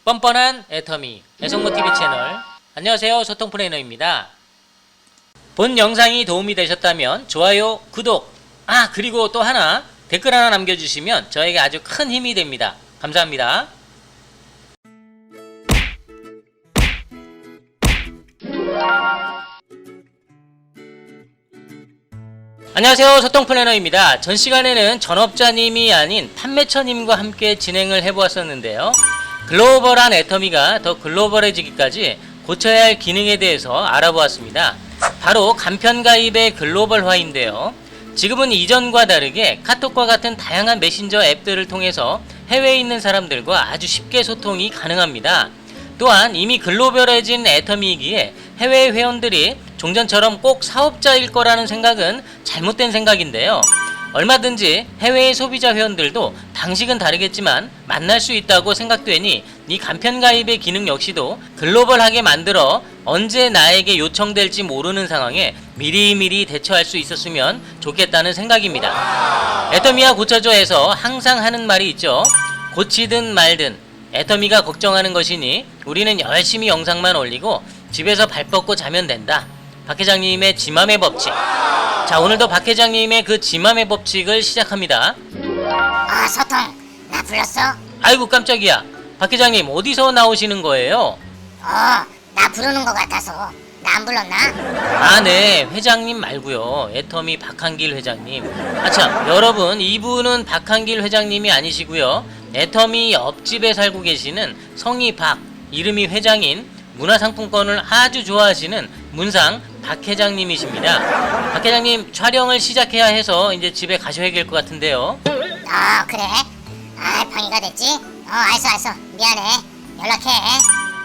뻔뻔한 애터미 애성모TV 채널, 안녕하세요, 소통 플래너입니다. 본 영상이 도움이 되셨다면 좋아요, 구독, 그리고 또 하나 댓글 하나 남겨주시면 저에게 아주 큰 힘이 됩니다. 감사합니다. 안녕하세요, 소통 플래너입니다. 전 시간에는 전업자님이 아닌 판매처님과 함께 진행을 해보았었는데요. 글로벌한 애터미가 더 글로벌해지기까지 고쳐야 할 기능에 대해서 알아보았습니다. 바로 간편가입의 글로벌화인데요. 지금은 이전과 다르게 카톡과 같은 다양한 메신저 앱들을 통해서 해외에 있는 사람들과 아주 쉽게 소통이 가능합니다. 또한 이미 글로벌해진 애터미이기에 해외 회원들이 종전처럼 꼭 사업자일 거라는 생각은 잘못된 생각인데요. 얼마든지 해외의 소비자 회원들도 방식은 다르겠지만 만날 수 있다고 생각되니 이 간편가입의 기능 역시도 글로벌하게 만들어 언제 나에게 요청될지 모르는 상황에 미리미리 대처할 수 있었으면 좋겠다는 생각입니다. 애터미야 고쳐줘에서 항상 하는 말이 있죠. 고치든 말든 애터미가 걱정하는 것이니 우리는 열심히 영상만 올리고 집에서 발 뻗고 자면 된다. 박 회장님의 지맘의 법칙. 자, 오늘도 박 회장님의 그 지맘의 법칙을 시작합니다. 소통, 나 불렀어? 아이고 깜짝이야. 박 회장님 어디서 나오시는 거예요? 나 부르는 거 같아서. 나 안 불렀나? 네, 회장님 말고요. 애터미 박한길 회장님. 참, 여러분, 이분은 박한길 회장님이 아니시고요. 애터미 옆집에 살고 계시는 성이 박, 이름이 회장인 문화상품권을 아주 좋아하시는 문상 박 회장님이십니다. 박 회장님, 촬영을 시작해야 해서 이제 집에 가셔야 될 것 같은데요. 그래? 방해가 됐지? 알았어. 미안해. 연락해.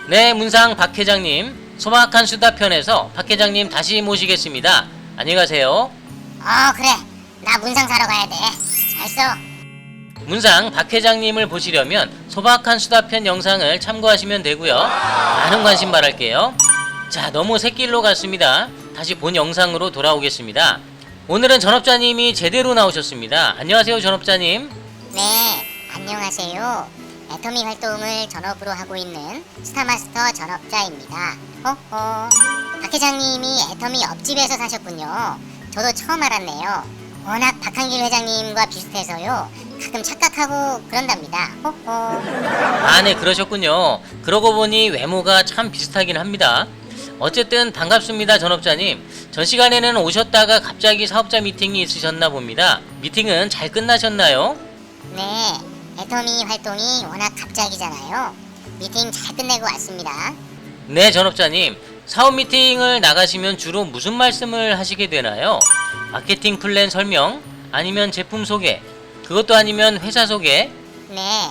네, 문상 박 회장님. 소박한 수다 편에서 박 회장님 다시 모시겠습니다. 안녕히 가세요. 그래. 나 문상 사러 가야 돼. 잘 써. 문상 박 회장님을 보시려면 소박한 수다편 영상을 참고하시면 되고요. 많은 관심 바랄게요. 자, 너무 새길로 갔습니다. 다시 본 영상으로 돌아오겠습니다. 오늘은 전업자님이 제대로 나오셨습니다. 안녕하세요, 전업자님. 네, 안녕하세요. 애터미 활동을 전업으로 하고 있는 스타마스터 전업자입니다. 박 회장님이 애터미 옆집에서 사셨군요. 저도 처음 알았네요. 워낙 박한길 회장님과 비슷해서요. 가끔 착각하고 그런답니다. 네, 그러셨군요. 그러고 보니 외모가 참 비슷하긴 합니다. 어쨌든 반갑습니다, 전업자님. 전 시간에는 오셨다가 갑자기 사업자 미팅이 있으셨나 봅니다. 미팅은 잘 끝나셨나요? 네, 애터미 활동이 워낙 갑작이잖아요. 미팅 잘 끝내고 왔습니다. 네, 전업자님. 사업 미팅을 나가시면 주로 무슨 말씀을 하시게 되나요? 마케팅 플랜 설명? 아니면 제품 소개? 그것도 아니면 회사 소개? 네,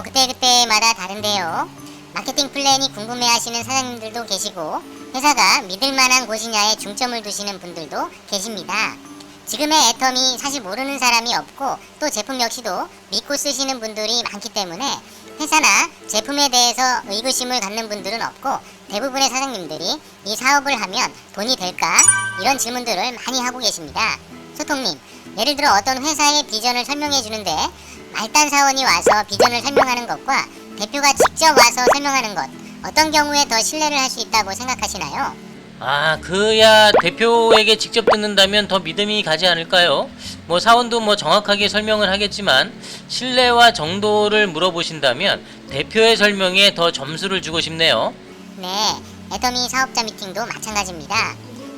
그때그때마다 다른데요. 마케팅 플랜이 궁금해하시는 사장님들도 계시고 회사가 믿을만한 곳이냐에 중점을 두시는 분들도 계십니다. 지금의 애터미 사실 모르는 사람이 없고 또 제품 역시도 믿고 쓰시는 분들이 많기 때문에 회사나 제품에 대해서 의구심을 갖는 분들은 없고 대부분의 사장님들이 이 사업을 하면 돈이 될까? 이런 질문들을 많이 하고 계십니다. 소통님, 예를 들어 어떤 회사의 비전을 설명해 주는데 말단 사원이 와서 비전을 설명하는 것과 대표가 직접 와서 설명하는 것, 어떤 경우에 더 신뢰를 할 수 있다고 생각하시나요? 그야 대표에게 직접 듣는다면 더 믿음이 가지 않을까요? 사원도 정확하게 설명을 하겠지만 신뢰와 정도를 물어보신다면 대표의 설명에 더 점수를 주고 싶네요. 네, 애터미 사업자 미팅도 마찬가지입니다.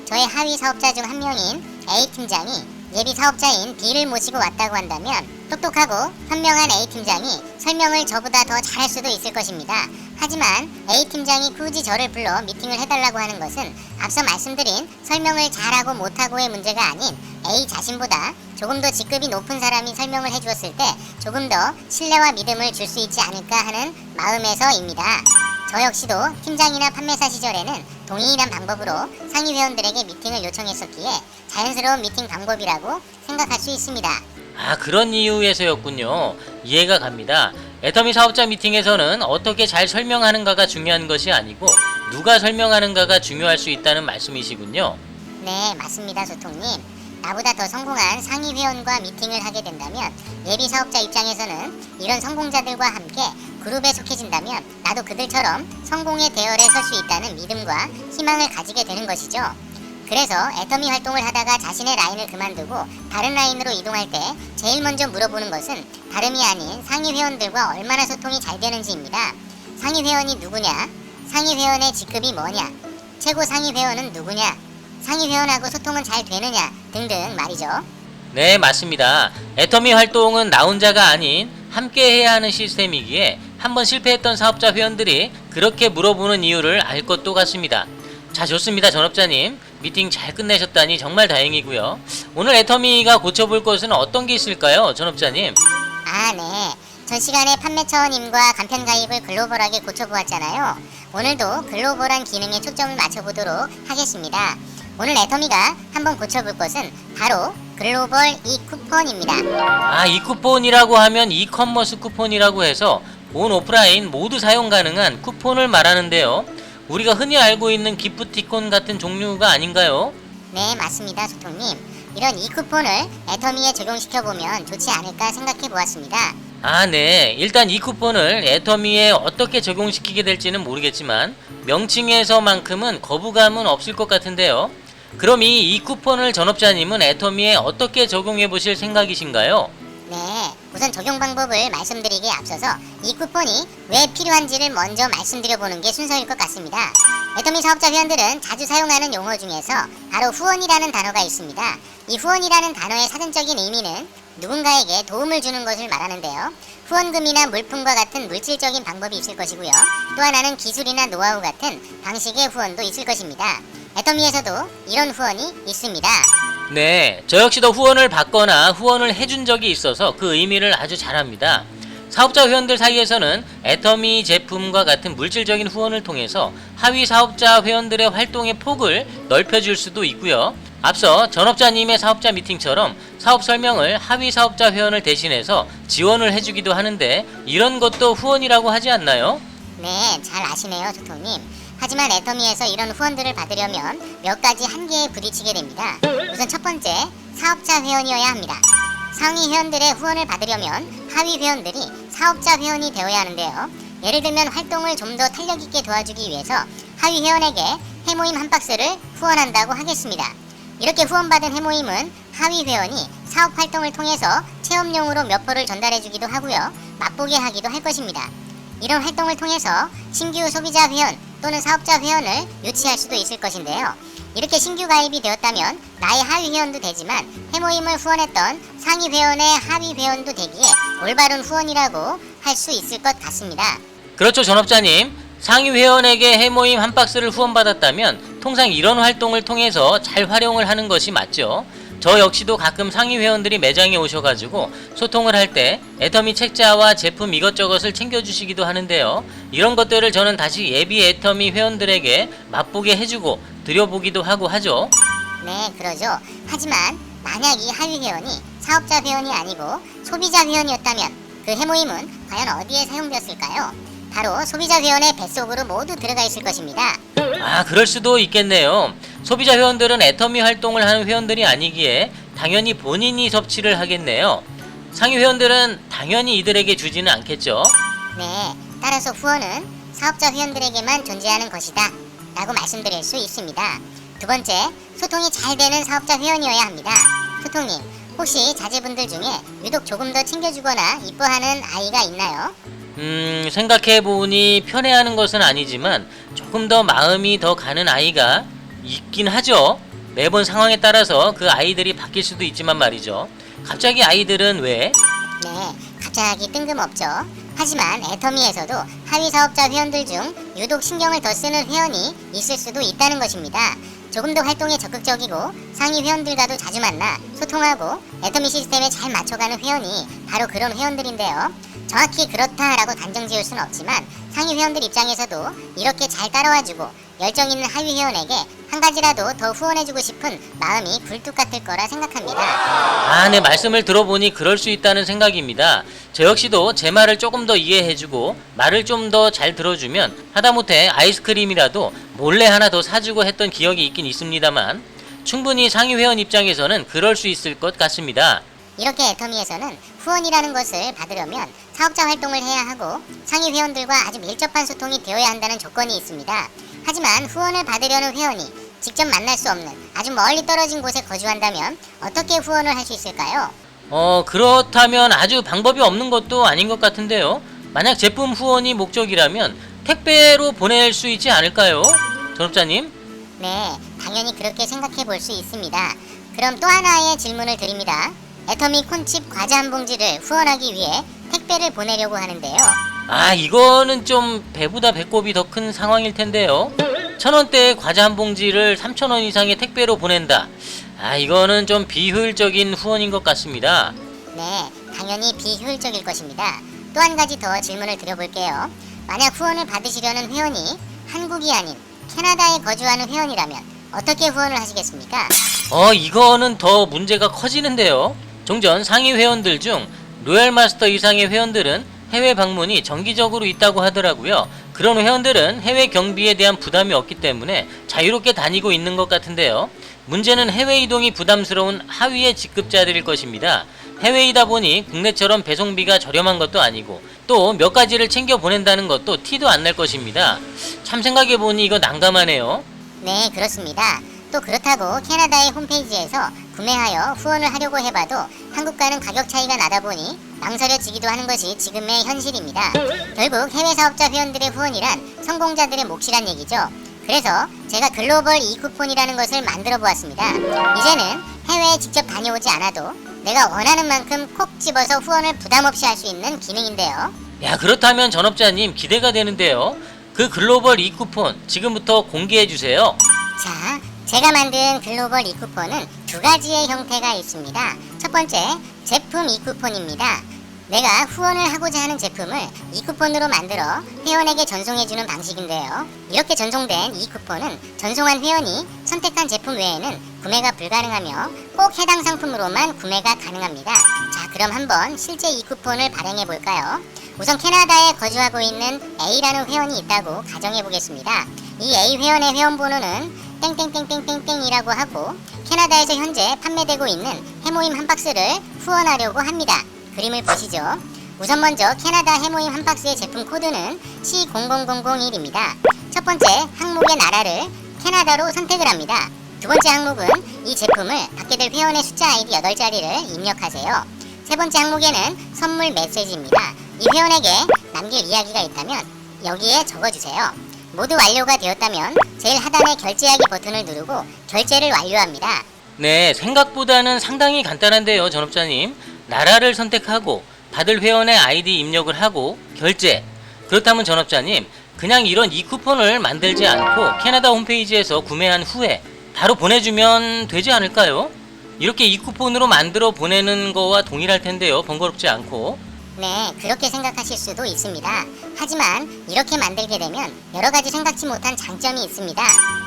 저의 하위 사업자 중 한 명인 A 팀장이 예비 사업자인 B를 모시고 왔다고 한다면 똑똑하고 현명한 A 팀장이 설명을 저보다 더 잘할 수도 있을 것입니다. 하지만 A 팀장이 굳이 저를 불러 미팅을 해달라고 하는 것은 앞서 말씀드린 설명을 잘하고 못하고의 문제가 아닌 A 자신보다 조금 더 직급이 높은 사람이 설명을 해주었을 때 조금 더 신뢰와 믿음을 줄 수 있지 않을까 하는 마음에서입니다. 저 역시도 팀장이나 판매사 시절에는 동일한 방법으로 상위 회원들에게 미팅을 요청했었기에 자연스러운 미팅 방법이라고 생각할 수 있습니다. 그런 이유에서였군요. 이해가 갑니다. 애터미 사업자 미팅에서는 어떻게 잘 설명하는가가 중요한 것이 아니고 누가 설명하는가가 중요할 수 있다는 말씀이시군요. 네, 맞습니다, 소통님. 나보다 더 성공한 상위 회원과 미팅을 하게 된다면 예비 사업자 입장에서는 이런 성공자들과 함께 그룹에 속해진다면 나도 그들처럼 성공의 대열에 설 수 있다는 믿음과 희망을 가지게 되는 것이죠. 그래서 애터미 활동을 하다가 자신의 라인을 그만두고 다른 라인으로 이동할 때 제일 먼저 물어보는 것은 다름이 아닌 상위 회원들과 얼마나 소통이 잘 되는지입니다. 상위 회원이 누구냐? 상위 회원의 직급이 뭐냐? 최고 상위 회원은 누구냐? 상위 회원하고 소통은 잘 되느냐? 등등 말이죠. 네, 맞습니다. 애터미 활동은 나 혼자가 아닌 함께 해야 하는 시스템이기에 한번 실패했던 사업자 회원들이 그렇게 물어보는 이유를 알 것도 같습니다. 자, 좋습니다. 전업자님. 미팅 잘 끝내셨다니 정말 다행이고요. 오늘 애터미가 고쳐볼 것은 어떤 게 있을까요, 전업자님? 아, 네. 전 시간에 판매처님과 간편 가입을 글로벌하게 고쳐보았잖아요. 오늘도 글로벌한 기능에 초점을 맞춰보도록 하겠습니다. 오늘 애터미가 한번 고쳐볼 것은 바로 글로벌 이쿠폰입니다. 아, 이 쿠폰이라고 하면 이커머스 쿠폰이라고 해서 온 오프라인 모두 사용 가능한 쿠폰을 말하는데요. 우리가 흔히 알고 있는 기프티콘 같은 종류가 아닌가요? 네, 맞습니다, 소통님. 이런 이쿠폰을 애터미에 적용시켜보면 좋지 않을까 생각해보았습니다. 아, 네. 일단 이 쿠폰을 애터미에 어떻게 적용시키게 될지는 모르겠지만 명칭에서만큼은 거부감은 없을 것 같은데요. 그럼 이 쿠폰을 전업자님은 애터미에 어떻게 적용해 보실 생각이신가요? 네, 우선 적용 방법을 말씀드리기에 앞서서 이 쿠폰이 왜 필요한지를 먼저 말씀드려보는 게 순서일 것 같습니다. 애터미 사업자 회원들은 자주 사용하는 용어 중에서 바로 후원이라는 단어가 있습니다. 이 후원이라는 단어의 사전적인 의미는 누군가에게 도움을 주는 것을 말하는데요. 후원금이나 물품과 같은 물질적인 방법이 있을 것이고요. 또 하나는 기술이나 노하우 같은 방식의 후원도 있을 것입니다. 애터미에서도 이런 후원이 있습니다. 네, 저 역시도 후원을 받거나 후원을 해준 적이 있어서 그 의미를 아주 잘 압니다. 사업자 회원들 사이에서는 애터미 제품과 같은 물질적인 후원을 통해서 하위 사업자 회원들의 활동의 폭을 넓혀줄 수도 있고요. 앞서 전업자님의 사업자 미팅처럼 사업 설명을 하위 사업자 회원을 대신해서 지원을 해주기도 하는데 이런 것도 후원이라고 하지 않나요? 네, 잘 아시네요, 소통님. 하지만 애터미에서 이런 후원들을 받으려면 몇 가지 한계에 부딪히게 됩니다. 우선 첫 번째, 사업자 회원이어야 합니다. 상위 회원들의 후원을 받으려면 하위 회원들이 사업자 회원이 되어야 하는데요. 예를 들면 활동을 좀 더 탄력 있게 도와주기 위해서 하위 회원에게 해모임 한 박스를 후원한다고 하겠습니다. 이렇게 후원받은 해모임은 하위 회원이 사업 활동을 통해서 체험용으로 몇 포를 전달해주기도 하고요. 맛보게 하기도 할 것입니다. 이런 활동을 통해서 신규 소비자 회원 또는 사업자 회원을 유치할 수도 있을 것인데요. 이렇게 신규 가입이 되었다면 나의 하위 회원도 되지만 해모임을 후원했던 상위 회원의 하위 회원도 되기에 올바른 후원이라고 할 수 있을 것 같습니다. 그렇죠, 전업자님. 상위 회원에게 해모임 한 박스를 후원받았다면 통상 이런 활동을 통해서 잘 활용을 하는 것이 맞죠. 저 역시도 가끔 상위 회원들이 매장에 오셔가지고 소통을 할 때 애터미 책자와 제품 이것저것을 챙겨주시기도 하는데요. 이런 것들을 저는 다시 예비 애터미 회원들에게 맛보게 해주고 드려보기도 하고 하죠. 네, 그러죠. 하지만 만약 이 하위 회원이 사업자 회원이 아니고 소비자 회원이었다면 그 해모임은 과연 어디에 사용되었을까요? 바로 소비자 회원의 뱃속으로 모두 들어가 있을 것입니다. 아, 그럴 수도 있겠네요. 소비자 회원들은 애터미 활동을 하는 회원들이 아니기에 당연히 본인이 섭취를 하겠네요. 상위 회원들은 당연히 이들에게 주지는 않겠죠. 네, 따라서 후원은 사업자 회원들에게만 존재하는 것이다 라고 말씀드릴 수 있습니다. 두 번째, 소통이 잘 되는 사업자 회원이어야 합니다. 소통님, 혹시 자제분들 중에 유독 조금 더 챙겨주거나 이뻐하는 아이가 있나요? 생각해보니 편애하는 것은 아니지만 조금 더 마음이 더 가는 아이가 있긴 하죠. 매번 상황에 따라서 그 아이들이 바뀔 수도 있지만 말이죠. 갑자기 아이들은 왜? 네, 갑자기 뜬금없죠. 하지만 애터미에서도 하위 사업자 회원들 중 유독 신경을 더 쓰는 회원이 있을 수도 있다는 것입니다. 조금 더 활동에 적극적이고 상위 회원들과도 자주 만나 소통하고 애터미 시스템에 잘 맞춰가는 회원이 바로 그런 회원들인데요. 정확히 그렇다라고 단정 지을 수는 없지만 상위 회원들 입장에서도 이렇게 잘 따라와주고 열정 있는 하위 회원에게 한 가지라도 더 후원해주고 싶은 마음이 굴뚝 같을 거라 생각합니다. 아, 네, 말씀을 들어보니 그럴 수 있다는 생각입니다. 저 역시도 제 말을 조금 더 이해해주고 말을 좀 더 잘 들어주면 하다못해 아이스크림이라도 몰래 하나 더 사주고 했던 기억이 있긴 있습니다만 충분히 상위 회원 입장에서는 그럴 수 있을 것 같습니다. 이렇게 애터미에서는 후원이라는 것을 받으려면 사업자 활동을 해야 하고 상위 회원들과 아주 밀접한 소통이 되어야 한다는 조건이 있습니다. 하지만 후원을 받으려는 회원이 직접 만날 수 없는 아주 멀리 떨어진 곳에 거주한다면 어떻게 후원을 할 수 있을까요? 그렇다면 아주 방법이 없는 것도 아닌 것 같은데요. 만약 제품 후원이 목적이라면 택배로 보낼 수 있지 않을까요? 전업자님? 네, 당연히 그렇게 생각해 볼 수 있습니다. 그럼 또 하나의 질문을 드립니다. 애터미 콘칩 과자 한 봉지를 후원하기 위해 택배를 보내려고 하는데요. 이거는 좀 배보다 배꼽이 더 큰 상황일 텐데요. 1,000원대의 과자 한 봉지를 3,000원 이상의 택배로 보낸다. 이거는 좀 비효율적인 후원인 것 같습니다. 네, 당연히 비효율적일 것입니다. 또 한 가지 더 질문을 드려볼게요. 만약 후원을 받으시려는 회원이 한국이 아닌 캐나다에 거주하는 회원이라면 어떻게 후원을 하시겠습니까? 이거는 더 문제가 커지는데요. 종전 상위 회원들 중 로얄 마스터 이상의 회원들은 해외 방문이 정기적으로 있다고 하더라고요. 그런 회원들은 해외 경비에 대한 부담이 없기 때문에 자유롭게 다니고 있는 것 같은데요. 문제는 해외 이동이 부담스러운 하위의 직급자들일 것입니다. 해외이다 보니 국내처럼 배송비가 저렴한 것도 아니고 또 몇 가지를 챙겨 보낸다는 것도 티도 안 날 것입니다. 참 생각해보니 이거 난감하네요. 네, 그렇습니다. 또 그렇다고 캐나다의 홈페이지에서 구매하여 후원을 하려고 해봐도 한국과는 가격 차이가 나다 보니 망설여지기도 하는 것이 지금의 현실입니다. 결국 해외 사업자 회원들의 후원이란 성공자들의 몫이란 얘기죠. 그래서 제가 글로벌 이쿠폰이라는 것을 만들어 보았습니다. 이제는 해외에 직접 다녀오지 않아도 내가 원하는 만큼 콕 집어서 후원을 부담 없이 할 수 있는 기능인데요. 그렇다면 전업자님 기대가 되는데요. 그 글로벌 이쿠폰 지금부터 공개해 주세요. 자, 제가 만든 글로벌 이쿠폰은 두 가지의 형태가 있습니다. 첫 번째, 제품 이쿠폰입니다. 내가 후원을 하고자 하는 제품을 이쿠폰으로 만들어 회원에게 전송해주는 방식인데요. 이렇게 전송된 이쿠폰은 전송한 회원이 선택한 제품 외에는 구매가 불가능하며 꼭 해당 상품으로만 구매가 가능합니다. 자, 그럼 한번 실제 이쿠폰을 발행해 볼까요? 우선 캐나다에 거주하고 있는 A라는 회원이 있다고 가정해 보겠습니다. 이 A 회원의 회원번호는 땡땡땡땡땡땡이라고 하고 캐나다에서 현재 판매되고 있는 해모임 한 박스를 후원하려고 합니다. 그림을 보시죠. 우선 먼저 캐나다 해모임 한 박스의 제품 코드는 C00001입니다. 첫 번째 항목의 나라를 캐나다로 선택을 합니다. 두 번째 항목은 이 제품을 받게 될 회원의 숫자 아이디 8자리를 입력하세요. 세 번째 항목에는 선물 메시지입니다. 이 회원에게 남길 이야기가 있다면 여기에 적어주세요. 모두 완료가 되었다면 제일 하단의 결제하기 버튼을 누르고 결제를 완료합니다. 네, 생각보다는 상당히 간단한데요, 전업자님. 나라를 선택하고 받을 회원의 아이디 입력을 하고 결제. 그렇다면 전업자님, 그냥 이런 이쿠폰을 만들지 않고 캐나다 홈페이지에서 구매한 후에 바로 보내주면 되지 않을까요? 이렇게 이쿠폰으로 만들어 보내는 거와 동일할 텐데요, 번거롭지 않고. 네, 그렇게 생각하실 수도 있습니다. 하지만 이렇게 만들게 되면 여러 가지 생각지 못한 장점이 있습니다.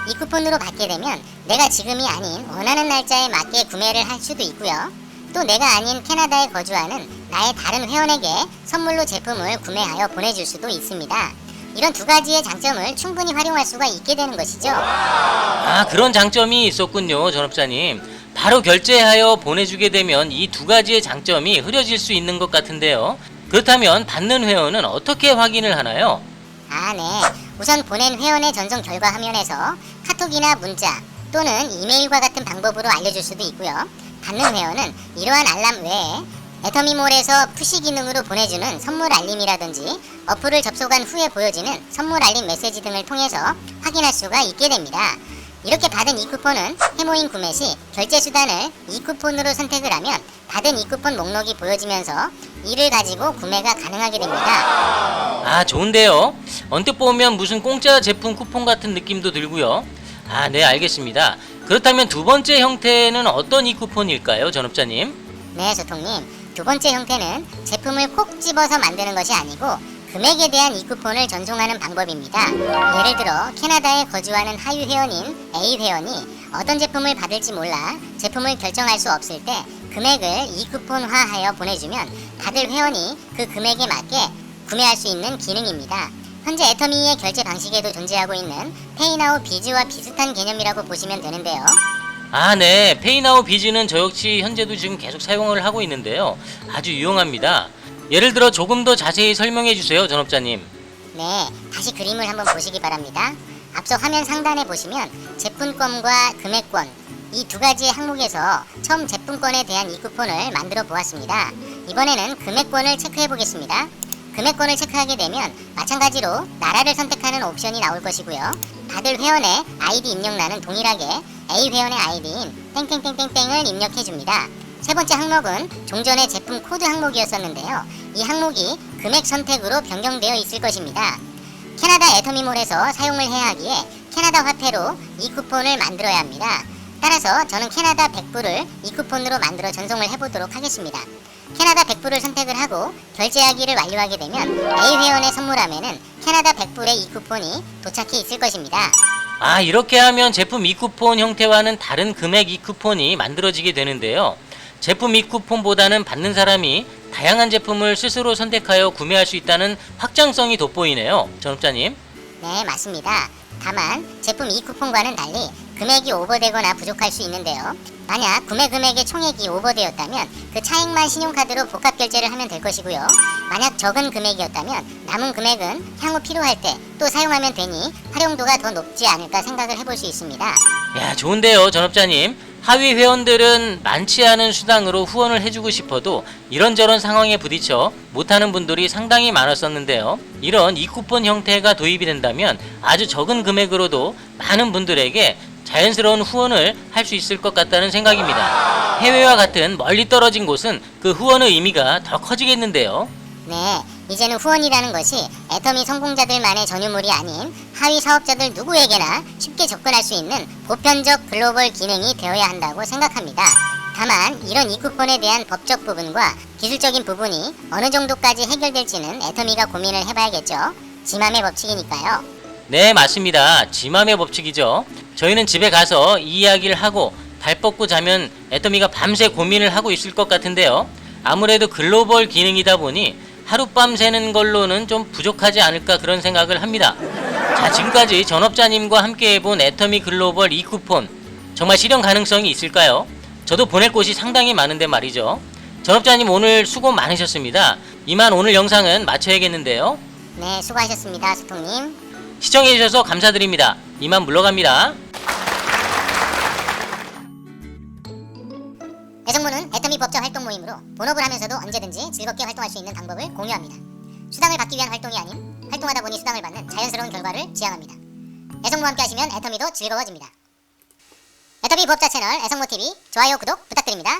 이 쿠폰으로 받게 되면 내가 지금이 아닌 원하는 날짜에 맞게 구매를 할 수도 있고요. 또 내가 아닌 캐나다에 거주하는 나의 다른 회원에게 선물로 제품을 구매하여 보내줄 수도 있습니다. 이런 두 가지의 장점을 충분히 활용할 수가 있게 되는 것이죠. 그런 장점이 있었군요, 전업자님. 바로 결제하여 보내주게 되면 이 두 가지의 장점이 흐려질 수 있는 것 같은데요. 그렇다면 받는 회원은 어떻게 확인을 하나요? 네. 우선 보낸 회원의 전송 결과 화면에서 카톡이나 문자 또는 이메일과 같은 방법으로 알려줄 수도 있고요. 받는 회원은 이러한 알람 외에 애터미몰에서 푸시 기능으로 보내주는 선물 알림이라든지 어플을 접속한 후에 보여지는 선물 알림 메시지 등을 통해서 확인할 수가 있게 됩니다. 이렇게 받은 이쿠폰은 해모임 구매 시 결제 수단을 이쿠폰으로 선택을 하면 받은 이쿠폰 목록이 보여지면서 이를 가지고 구매가 가능하게 됩니다. 좋은데요. 언뜻 보면 무슨 공짜 제품 쿠폰 같은 느낌도 들고요. 네, 알겠습니다. 그렇다면 두 번째 형태는 어떤 이쿠폰일까요, 전업자님? 네, 소통님. 두 번째 형태는 제품을 콕 집어서 만드는 것이 아니고 금액에 대한 이쿠폰을 전송하는 방법입니다. 예를 들어 캐나다에 거주하는 하위 회원인 A 회원이 어떤 제품을 받을지 몰라 제품을 결정할 수 없을 때 금액을 이쿠폰화하여 보내주면 받을 회원이 그 금액에 맞게 구매할 수 있는 기능입니다. 현재 애터미의 결제 방식에도 존재하고 있는 페이나우 비즈와 비슷한 개념이라고 보시면 되는데요. 아, 네. 페이나우 비즈는 저 역시 현재도 지금 계속 사용을 하고 있는데요. 아주 유용합니다. 예를 들어 조금 더 자세히 설명해 주세요, 전업자님. 네, 다시 그림을 한번 보시기 바랍니다. 앞서 화면 상단에 보시면 제품권과 금액권 이 두 가지 항목에서 처음 제품권에 대한 이 쿠폰을 만들어 보았습니다. 이번에는 금액권을 체크해 보겠습니다. 금액권을 체크하게 되면 마찬가지로 나라를 선택하는 옵션이 나올 것이고요. 다들 회원의 아이디 입력란은 동일하게 A 회원의 아이디인 땡땡땡땡땡을 입력해 줍니다. 세 번째 항목은 종전의 제품 코드 항목이었었는데요. 이 항목이 금액 선택으로 변경되어 있을 것입니다. 캐나다 애터미몰에서 사용을 해야 하기에 캐나다 화폐로 이 쿠폰을 만들어야 합니다. 따라서 저는 캐나다 100불을 이 쿠폰으로 만들어 전송을 해보도록 하겠습니다. 캐나다 100불을 선택을 하고 결제하기를 완료하게 되면 A 회원에 선물함에는 캐나다 100불의 이 쿠폰이 도착해 있을 것입니다. 아, 이렇게 하면 제품 이쿠폰 형태와는 다른 금액 이쿠폰이 만들어지게 되는데요. 제품 이쿠폰보다는 받는 사람이 다양한 제품을 스스로 선택하여 구매할 수 있다는 확장성이 돋보이네요, 전업자님. 네, 맞습니다. 다만 제품 이쿠폰과는 달리 금액이 오버되거나 부족할 수 있는데요. 만약 구매 금액의 총액이 오버되었다면 그 차액만 신용카드로 복합 결제를 하면 될 것이고요. 만약 적은 금액이었다면 남은 금액은 향후 필요할 때 또 사용하면 되니 활용도가 더 높지 않을까 생각을 해볼 수 있습니다. 야, 좋은데요, 전업자님. 하위 회원들은 많지 않은 수당으로 후원을 해주고 싶어도 이런저런 상황에 부딪혀 못하는 분들이 상당히 많았었는데요. 이런 이쿠폰 형태가 도입이 된다면 아주 적은 금액으로도 많은 분들에게 자연스러운 후원을 할 수 있을 것 같다는 생각입니다. 해외와 같은 멀리 떨어진 곳은 그 후원의 의미가 더 커지겠는데요. 네, 이제는 후원이라는 것이 애터미 성공자들만의 전유물이 아닌 하위 사업자들 누구에게나 쉽게 접근할 수 있는 보편적 글로벌 기능이 되어야 한다고 생각합니다. 다만 이런 이쿠폰에 대한 법적 부분과 기술적인 부분이 어느 정도까지 해결될지는 애터미가 고민을 해봐야겠죠. 지맘의 법칙이니까요. 네, 맞습니다. 지맘의 법칙이죠. 저희는 집에 가서 이 이야기를 하고 발 뻗고 자면 애터미가 밤새 고민을 하고 있을 것 같은데요. 아무래도 글로벌 기능이다 보니 하룻밤 새는 걸로는 좀 부족하지 않을까 그런 생각을 합니다. 자, 지금까지 전업자님과 함께 해본 애터미 글로벌 이쿠폰 정말 실현 가능성이 있을까요? 저도 보낼 곳이 상당히 많은데 말이죠. 전업자님 오늘 수고 많으셨습니다. 이만 오늘 영상은 마쳐야겠는데요. 네, 수고하셨습니다, 소통님. 시청해주셔서 감사드립니다. 이만 물러갑니다. 애정모는 애터미 법정 활동 모임으로 본업을 하면서도 언제든지 즐겁게 활동할 수 있는 방법을 공유합니다. 수당을 받기 위한 활동이 아닌 활동하다 보니 수당을 받는 자연스러운 결과를 지향합니다. 애정모와 함께 하시면 애터미도 즐거워집니다. 애터미 부업자 채널 애성모TV 좋아요 구독 부탁드립니다.